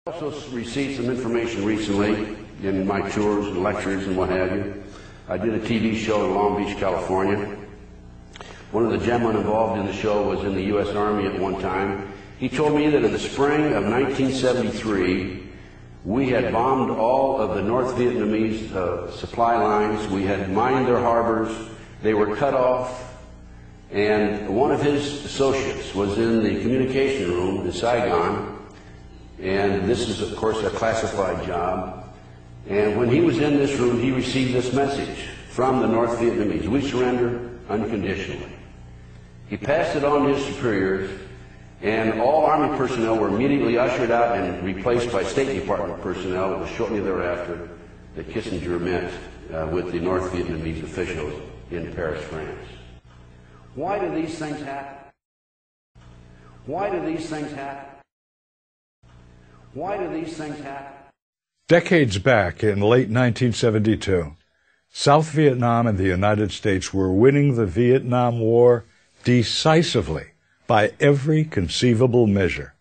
I also received some information recently in my tours and lectures and what have you. I did a TV show in Long Beach, California. One of the gentlemen involved in the show was in the U.S. Army at one time. He told me that in the spring of 1973, we had bombed all of the North Vietnamese supply lines. We had mined their harbors. They were cut off. And one of his associates was in the communication room in Saigon. And this is, of course, a classified job. And when he was in this room, he received this message from the North Vietnamese: "We surrender unconditionally." He passed it on to his superiors, and all Army personnel were immediately ushered out and replaced by State Department personnel. It was shortly thereafter that Kissinger met with the North Vietnamese officials in Paris, France. Why do these things happen? Why do these things happen? Why do these things happen? Decades back, in late 1972, South Vietnam and the United States were winning the Vietnam War decisively by every conceivable measure.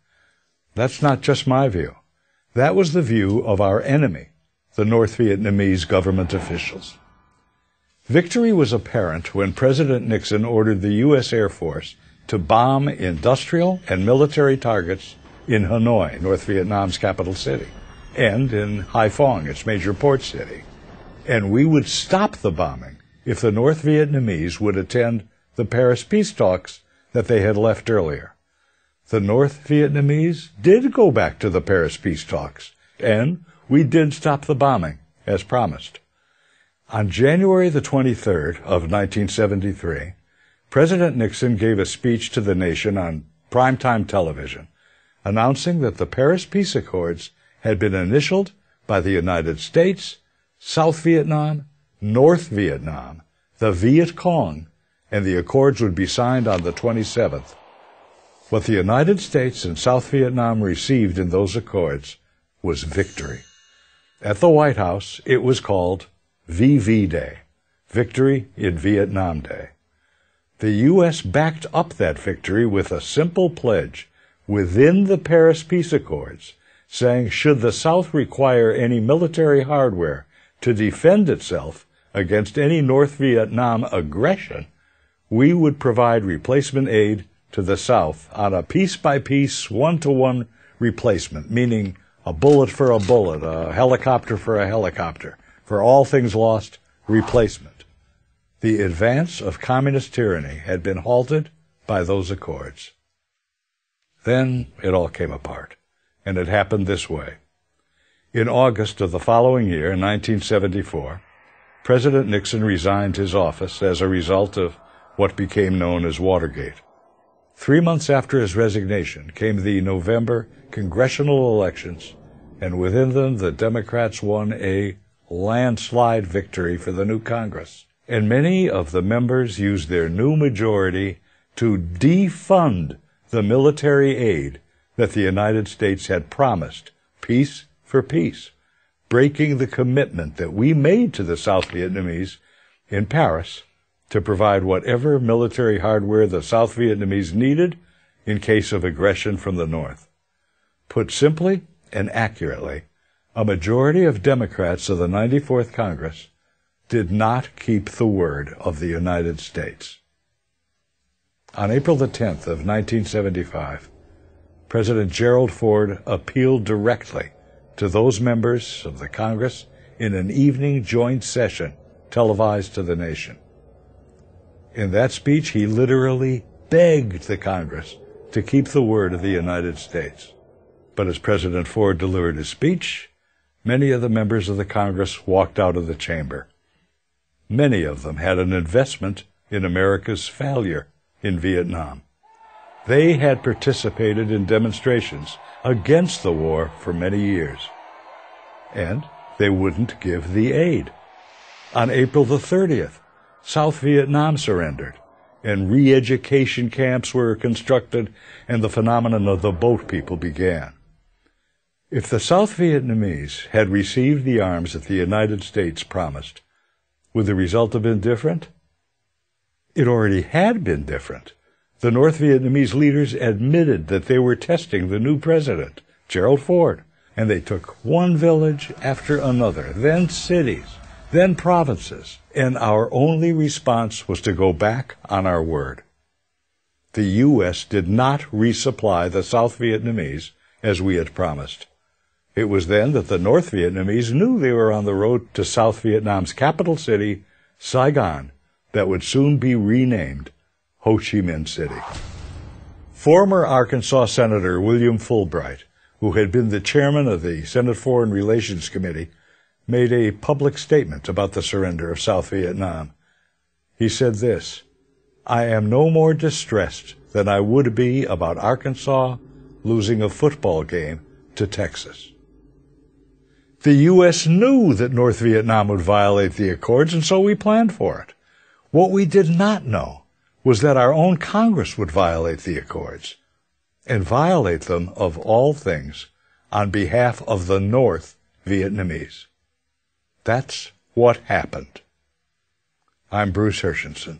That's not just my view. That was the view of our enemy, the North Vietnamese government officials. Victory was apparent when President Nixon ordered the U.S. Air Force to bomb industrial and military targets in Hanoi, North Vietnam's capital city, and in Haiphong, its major port city. And we would stop the bombing if the North Vietnamese would attend the Paris peace talks that they had left earlier. The North Vietnamese did go back to the Paris peace talks, and we did stop the bombing, as promised. On January the 23rd of 1973, President Nixon gave a speech to the nation on primetime television, announcing that the Paris Peace Accords had been initialed by the United States, South Vietnam, North Vietnam, the Viet Cong, and the accords would be signed on the 27th. What the United States and South Vietnam received in those accords was victory. At the White House, it was called VV Day, Victory in Vietnam Day. The U.S. backed up that victory with a simple pledge within the Paris Peace Accords, saying should the South require any military hardware to defend itself against any North Vietnam aggression, we would provide replacement aid to the South on a piece-by-piece, one-to-one replacement, meaning a bullet for a bullet, a helicopter for a helicopter, for all things lost, replacement. The advance of communist tyranny had been halted by those accords. Then it all came apart, and it happened this way. In August of the following year, 1974, President Nixon resigned his office as a result of what became known as Watergate. 3 months after his resignation came the November congressional elections, and within them the Democrats won a landslide victory for the new Congress. And many of the members used their new majority to defund the military aid that the United States had promised, peace for peace, breaking the commitment that we made to the South Vietnamese in Paris to provide whatever military hardware the South Vietnamese needed in case of aggression from the North. Put simply and accurately, a majority of Democrats of the 94th Congress did not keep the word of the United States. On April the 10th of 1975, President Gerald Ford appealed directly to those members of the Congress in an evening joint session televised to the nation. In that speech, he literally begged the Congress to keep the word of the United States. But as President Ford delivered his speech, many of the members of the Congress walked out of the chamber. Many of them had an investment in America's failure in Vietnam. They had participated in demonstrations against the war for many years, and they wouldn't give the aid. On April the 30th, South Vietnam surrendered, and re-education camps were constructed, and the phenomenon of the boat people began. If the South Vietnamese had received the arms that the United States promised, would the result have been different? It already had been different. The North Vietnamese leaders admitted that they were testing the new president, Gerald Ford, and they took one village after another, then cities, then provinces, and our only response was to go back on our word. The U.S. did not resupply the South Vietnamese as we had promised. It was then that the North Vietnamese knew they were on the road to South Vietnam's capital city, Saigon, that would soon be renamed Ho Chi Minh City. Former Arkansas Senator William Fulbright, who had been the chairman of the Senate Foreign Relations Committee, made a public statement about the surrender of South Vietnam. He said this, "I am no more distressed than I would be about Arkansas losing a football game to Texas." The U.S. knew that North Vietnam would violate the accords, and so we planned for it. What we did not know was that our own Congress would violate the accords, and violate them, of all things, on behalf of the North Vietnamese. That's what happened. I'm Bruce Hershenson.